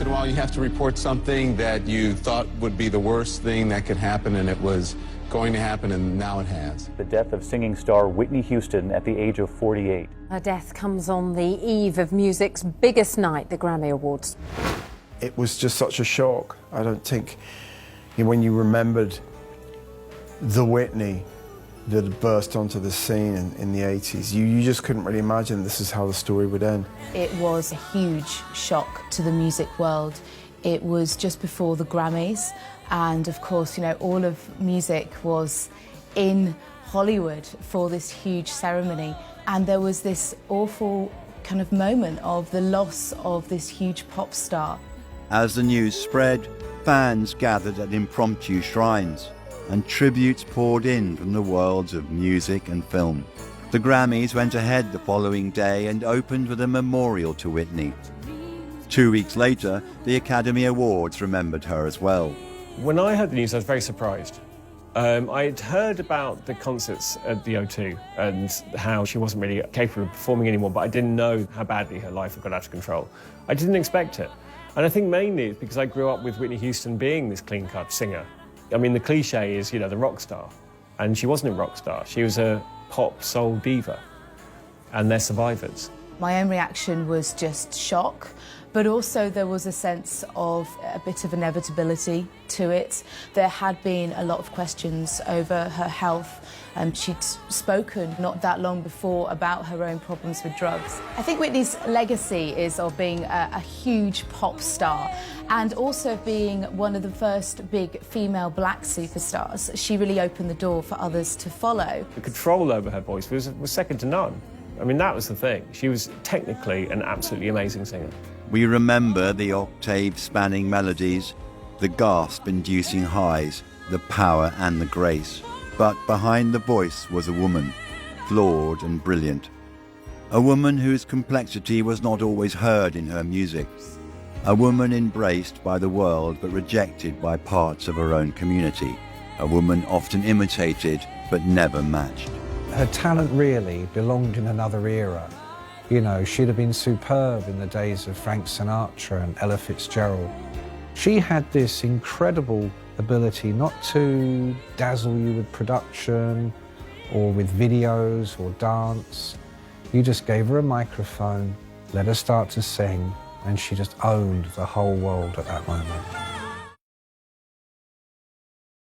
in a while you have to report something that you thought would be the worst thing that could happen, and it was going to happen, and now it has. The death of singing star Whitney Houston at the age of 48. Her death comes on the eve of music's biggest night, the Grammy Awards. It was just such a shock. I don't think, when you remembered the Whitney that had burst onto the scene in the 80s, you just couldn't really imagine this is how the story would end. It was a huge shock to the music world. It was just before the Grammys, and of course, all of music was in Hollywood for this huge ceremony, and there was this awful kind of moment of the loss of this huge pop star. As the news spread, fans gathered at impromptu shrines, and tributes poured in from the worlds of music and film. The Grammys went ahead the following day and opened with a memorial to Whitney. 2 weeks later, the Academy Awards remembered her as well. When I heard the news, I was very surprised. I'd heard about the concerts at the O2 and how she wasn't really capable of performing anymore, but I didn't know how badly her life had got out of control. I didn't expect it. And I think mainly it's because I grew up with Whitney Houston being this clean-cut singer. I mean, the cliche is, the rock star. And she wasn't a rock star. She was a pop soul diva. And they're survivors. My own reaction was just shock, but also there was a sense of a bit of inevitability to it. There had been a lot of questions over her health. She'd spoken not that long before about her own problems with drugs. I think Whitney's legacy is of being a huge pop star and also being one of the first big female black superstars. She really opened the door for others to follow. The control over her voice was second to none. I mean, that was the thing. She was technically an absolutely amazing singer. We remember the octave-spanning melodies, the gasp-inducing highs, the power and the grace. But behind the voice was a woman, flawed and brilliant. A woman whose complexity was not always heard in her music. A woman embraced by the world but rejected by parts of her own community. A woman often imitated but never matched. Her talent really belonged in another era. She'd have been superb in the days of Frank Sinatra and Ella Fitzgerald. She had this incredible ability not to dazzle you with production or with videos or dance. You just gave her a microphone, let her start to sing, and she just owned the whole world at that moment.